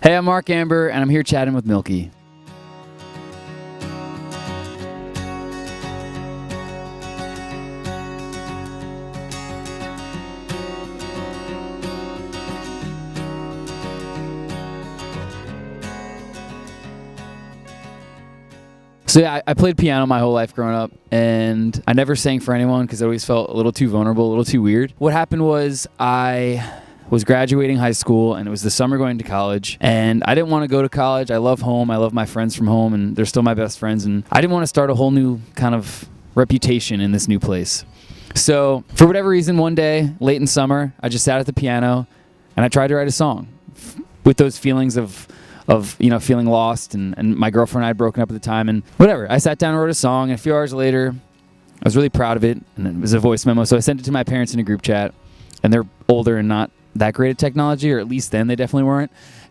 Hey, I'm Mark Ambor, and I'm here chatting with Milky. So yeah, I played piano my whole life growing up, and I never sang for anyone because I always felt a little too vulnerable, a little too weird. What happened was I was graduating high school, and it was the summer going to college, and I didn't want to go to college. I love home. I love my friends from home, and they're still my best friends, and I didn't want to start a whole new kind of reputation in this new place. So for whatever reason, one day, late in summer, I just sat at the piano, and I tried to write a song with those feelings of feeling lost, and my girlfriend and I had broken up at the time, and whatever. I sat down and wrote a song, and a few hours later, I was really proud of it, and it was a voice memo, so I sent it to my parents in a group chat, and they're older and not that great at technology, or at least then they definitely weren't.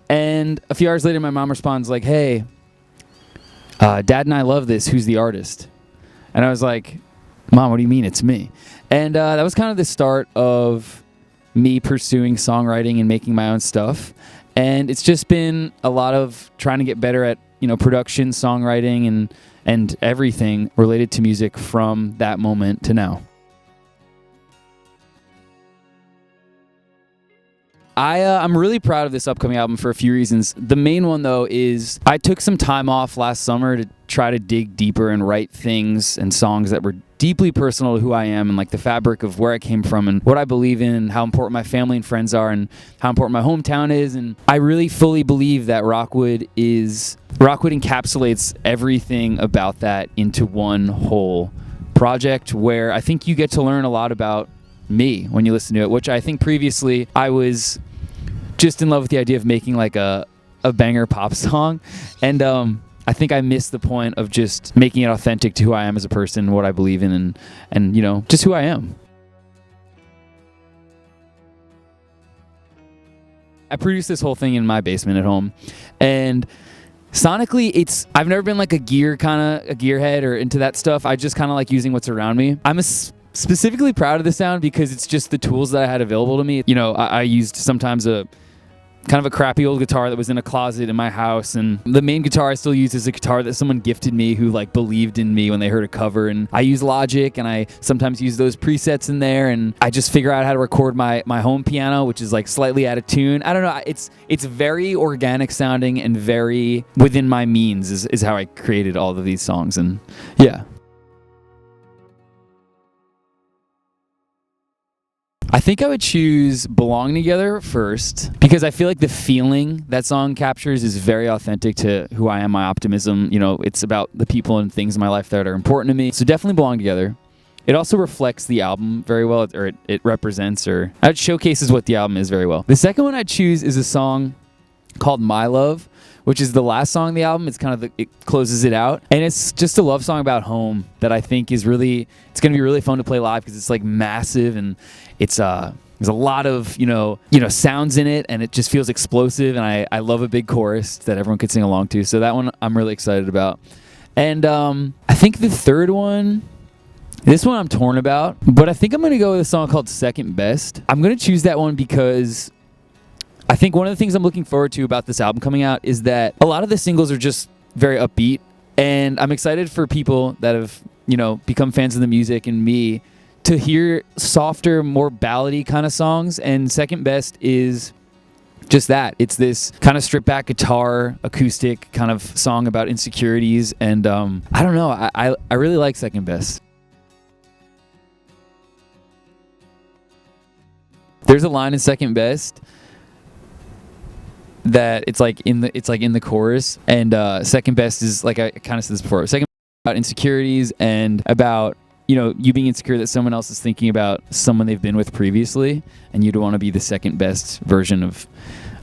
And a few hours later, my mom responds like, "Hey, Dad and I love this. Who's the artist?" And I was like, "Mom, what do you mean? It's me." And that was kind of the start of me pursuing songwriting and making my own stuff. And it's just been a lot of trying to get better at, production, songwriting, and everything related to music from that moment to now. I'm really proud of this upcoming album for a few reasons. The main one, though, is I took some time off last summer to try to dig deeper and write things and songs that were deeply personal to who I am and like the fabric of where I came from and what I believe in and how important my family and friends are and how important my hometown is. And I really fully believe that Rockwood encapsulates everything about that into one whole project where I think you get to learn a lot about me when you listen to it, which I think previously I was just in love with the idea of making like a banger pop song, and I think I missed the point of just making it authentic to who I am as a person, what I believe in, and just who I am. I produced this whole thing in my basement at home, and sonically, I've never been like a gearhead or into that stuff. I just kind of like using what's around me. I'm specifically proud of the sound because it's just the tools that I had available to me. I used sometimes a kind of a crappy old guitar that was in a closet in my house, and the main guitar I still use is a guitar that someone gifted me who like believed in me when they heard a cover, and I use Logic, and I sometimes use those presets in there, and I just figure out how to record my home piano, which is like slightly out of tune. I don't know, it's very organic sounding and very within my means is how I created all of these songs, and yeah. I think I would choose Belong Together first because I feel like the feeling that song captures is very authentic to who I am, my optimism. It's about the people and things in my life that are important to me. So definitely Belong Together. It also reflects the album very well, or it represents, or it showcases what the album is very well. The second one I'd choose is a song called My Love, which is the last song on the album. It's kind of it closes it out, and it's just a love song about home that I think it's going to be really fun to play live because it's like massive, and there's a lot of sounds in it, and it just feels explosive, and I love a big chorus that everyone could sing along to. So that one I'm really excited about. And I think the third one, this one I'm torn about, but I think I'm going to go with a song called Second Best. I'm going to choose that one because I think one of the things I'm looking forward to about this album coming out is that a lot of the singles are just very upbeat, and I'm excited for people that have, become fans of the music and me to hear softer, more ballady kind of songs. And Second Best is just that. It's this kind of stripped back guitar, acoustic kind of song about insecurities, and I don't know, I really like Second Best. There's a line in Second Best that it's like in the chorus, and Second Best is like I kind of said this before. Second about insecurities and about you being insecure that someone else is thinking about someone they've been with previously, and you don't want to be the second best version of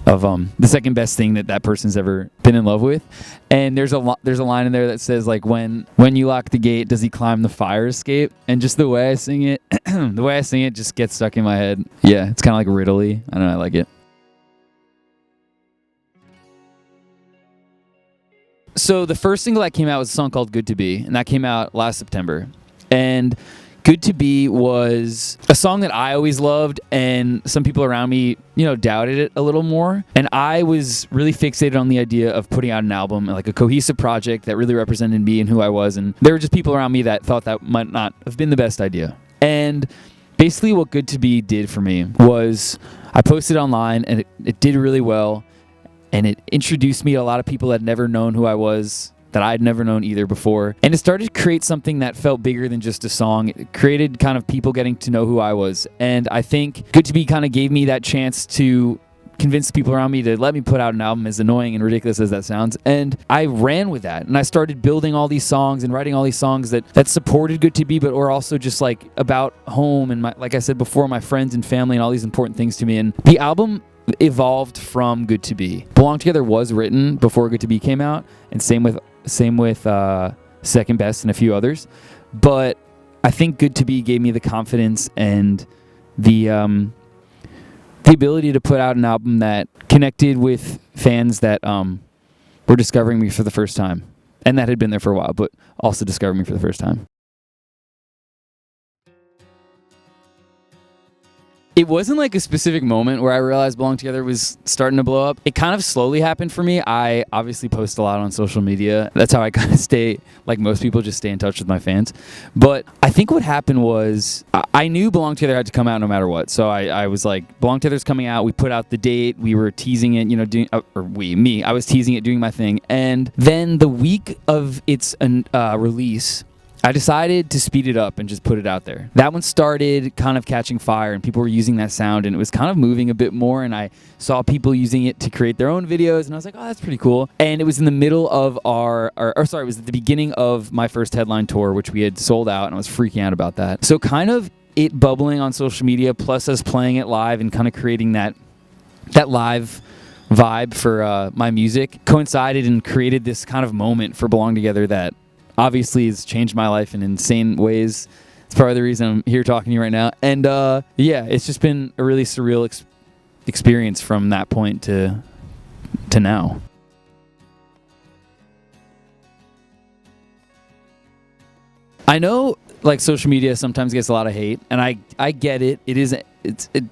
the second best thing that person's ever been in love with. And there's a line in there that says like when you lock the gate, does he climb the fire escape? And just the way I sing it, just gets stuck in my head. Yeah, it's kind of like riddly. I don't know, I like it. So the first single that came out was a song called Good to Be, and that came out last September. And Good to Be was a song that I always loved, and some people around me, doubted it a little more. And I was really fixated on the idea of putting out an album, like a cohesive project that really represented me and who I was. And there were just people around me that thought that might not have been the best idea. And basically what Good to Be did for me was I posted online, and it did really well. And it introduced me to a lot of people that had never known who I was, that I'd never known either before. And it started to create something that felt bigger than just a song. It created kind of people getting to know who I was. And I think Good to Be kind of gave me that chance to convince people around me to let me put out an album, as annoying and ridiculous as that sounds. And I ran with that. And I started building all these songs and writing all these songs that supported Good to Be, but were also just like about home and, like I said before, my friends and family and all these important things to me. And the album evolved from Good to Be. Belong Together was written before Good to Be came out, and same with Second Best and a few others. But I think Good to Be gave me the confidence and the ability to put out an album that connected with fans that were discovering me for the first time, and that had been there for a while, but also discovering me for the first time. It wasn't like a specific moment where I realized Belong Together was starting to blow up. It kind of slowly happened for me. I obviously post a lot on social media. That's how I kind of stay, like most people, just stay in touch with my fans. But I think what happened was I knew Belong Together had to come out no matter what. So I was like, Belong Together's coming out. We put out the date. We were teasing it, I was teasing it, doing my thing. And then the week of its release, I decided to speed it up and just put it out there. That one started kind of catching fire, and people were using that sound, and it was kind of moving a bit more, and I saw people using it to create their own videos, and I was like, oh, that's pretty cool. And it was in the middle of it was at the beginning of my first headline tour, which we had sold out, and I was freaking out about that. So kind of it bubbling on social media, plus us playing it live and kind of creating that live vibe for my music, coincided and created this kind of moment for Belong Together that obviously has changed my life in insane ways. It's part of the reason I'm here talking to you right now. And it's just been a really surreal experience from that point to now. I know like social media sometimes gets a lot of hate, and I get it. It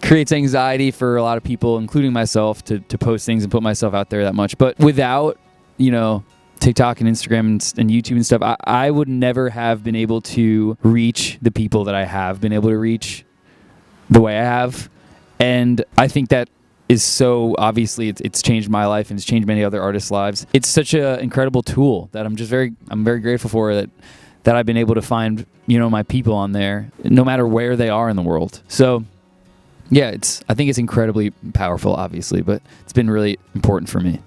creates anxiety for a lot of people, including myself, to post things and put myself out there that much. But without, TikTok and Instagram and YouTube and stuff, I would never have been able to reach the people that I have been able to reach the way I have. And I think that is so, obviously it's changed my life, and it's changed many other artists' lives. It's such an incredible tool that I'm very grateful for, that I've been able to find, my people on there, no matter where they are in the world. So yeah, I think it's incredibly powerful, obviously, but it's been really important for me.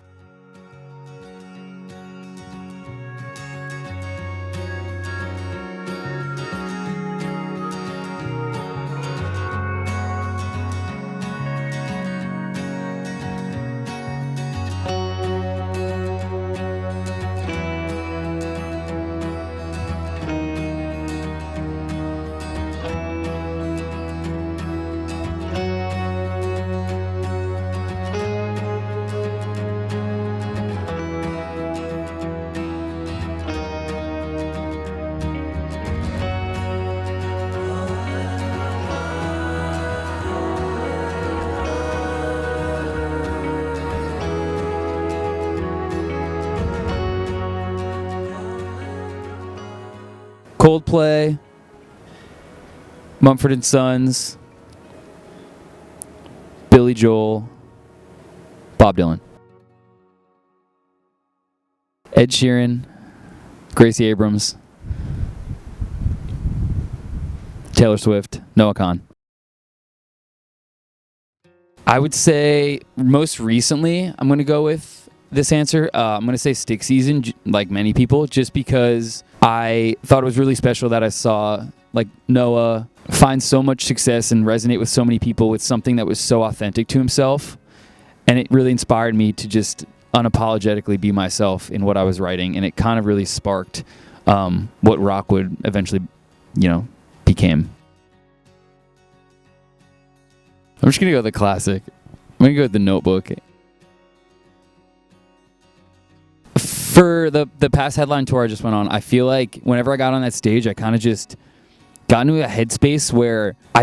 Coldplay, Mumford & Sons, Billy Joel, Bob Dylan. Ed Sheeran, Gracie Abrams, Taylor Swift, Noah Kahan. I would say most recently, I'm going to go with this answer. I'm going to say Stick Season, like many people, just because I thought it was really special that I saw like Noah find so much success and resonate with so many people with something that was so authentic to himself. And it really inspired me to just unapologetically be myself in what I was writing. And it kind of really sparked what Rockwood eventually, became. I'm just going to go with the classic. I'm going to go with The Notebook. For the past headline tour I just went on, I feel like whenever I got on that stage, I kind of just got into a headspace where I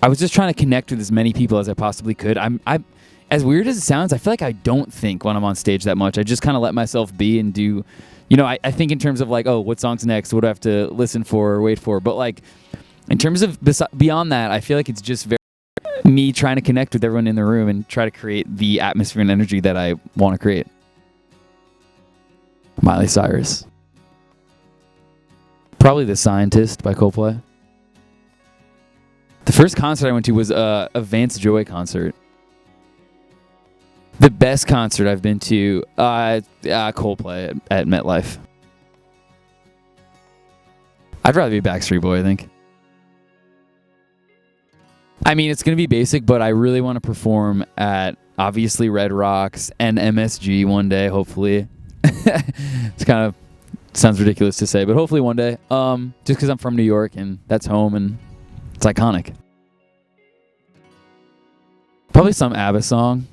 was just trying to connect with as many people as I possibly could. I as weird as it sounds, I feel like I don't think when I'm on stage that much. I just kind of let myself be and do, I think in terms of like, oh, what song's next? What do I have to listen for or wait for? But like, in terms of beyond that, I feel like it's just very me trying to connect with everyone in the room and try to create the atmosphere and energy that I want to create. Miley Cyrus. Probably The Scientist by Coldplay. The first concert I went to was a Vance Joy concert. The best concert I've been to, Coldplay at MetLife. I'd rather be Backstreet Boy, I think. I mean, it's going to be basic, but I really want to perform at, obviously, Red Rocks and MSG one day, hopefully. It's kind of sounds ridiculous to say, but hopefully one day. Just because I'm from New York and that's home and it's iconic. Probably some ABBA song.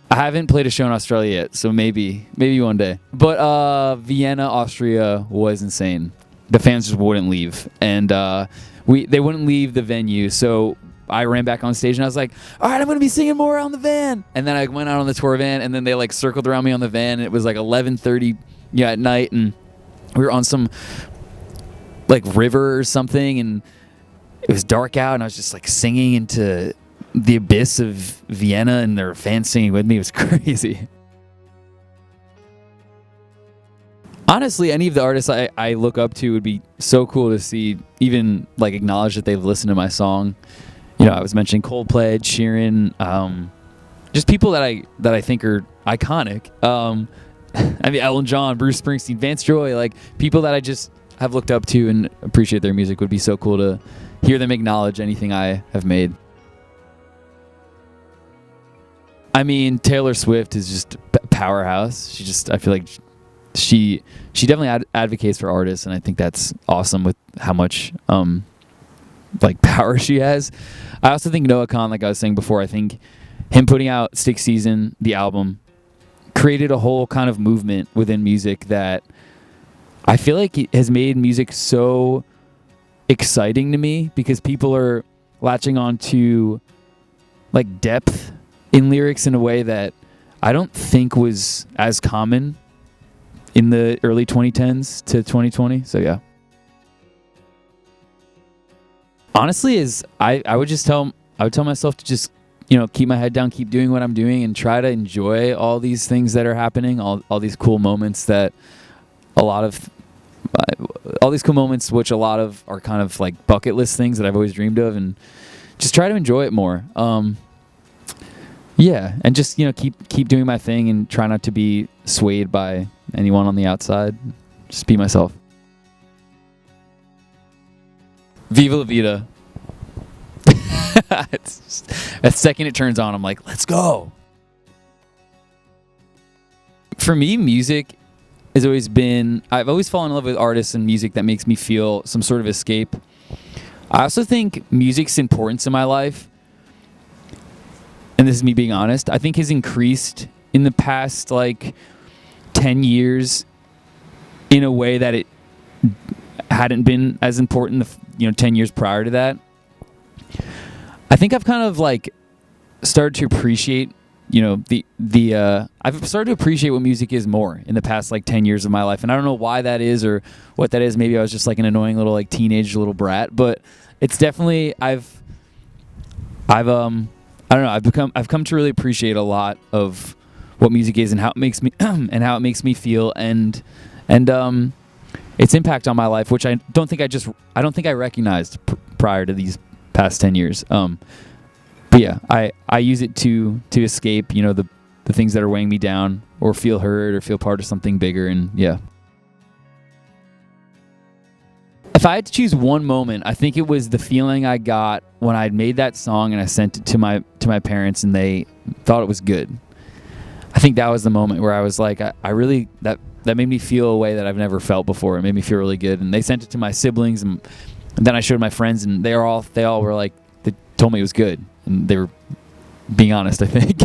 I haven't played a show in Australia yet, so maybe one day. But Vienna, Austria was insane. The fans just wouldn't leave, and they wouldn't leave the venue. So I ran back on stage and I was like, "All right, I'm gonna be singing more on the van." And then I went out on the tour van, and then they like circled around me on the van, and it was like 11:30 at night, and we were on some like river or something, and it was dark out, and I was just like singing into the abyss of Vienna, and there were fans singing with me. It was crazy. Honestly, any of the artists I look up to would be so cool to see, even like acknowledge that they've listened to my song. I was mentioning Coldplay, Sheeran, just people that I think are iconic. I mean, Elton John, Bruce Springsteen, Vance Joy, like people that I just have looked up to and appreciate their music. Would be so cool to hear them acknowledge anything I have made. I mean, Taylor Swift is just a powerhouse. I feel like she definitely advocates for artists, and I think that's awesome with how much like power she has. I also think Noah Kahan, like I was saying before, I think him putting out Stick Season, the album, created a whole kind of movement within music that I feel like it has made music so exciting to me, because people are latching on to like depth in lyrics in a way that I don't think was as common in the early 2010s to 2020. So yeah. Honestly, I would tell myself to just, keep my head down, keep doing what I'm doing, and try to enjoy all these things that are happening, all these cool moments which a lot of are kind of like bucket list things that I've always dreamed of, and just try to enjoy it more. Yeah, and just keep doing my thing and try not to be swayed by anyone on the outside. Just be myself. Viva la vida. That second it turns on, I'm like, let's go. For me, music has always been, I've always fallen in love with artists and music that makes me feel some sort of escape. I also think music's importance in my life, and this is me being honest, I think has increased in the past 10 years in a way that it hadn't been as important 10 years prior to that. I think I've kind of started to appreciate I've started to appreciate what music is more in the past 10 years of my life, and I don't know why that is or what that is. Maybe I was just an annoying little teenage little brat, but it's definitely I've I don't know, I've come to really appreciate a lot of what music is and how it makes me and how it makes me feel, and its impact on my life, which I don't think I recognized prior to these past 10 years. But yeah, I use it to escape, the things that are weighing me down, or feel heard, or feel part of something bigger, and yeah. If I had to choose one moment, I think it was the feeling I got when I'd made that song and I sent it to my parents and they thought it was good. I think that was the moment where I was like, I really, that made me feel a way that I've never felt before. It made me feel really good. And they sent it to my siblings, and then I showed my friends, and they all were like, they told me it was good. And they were being honest, I think.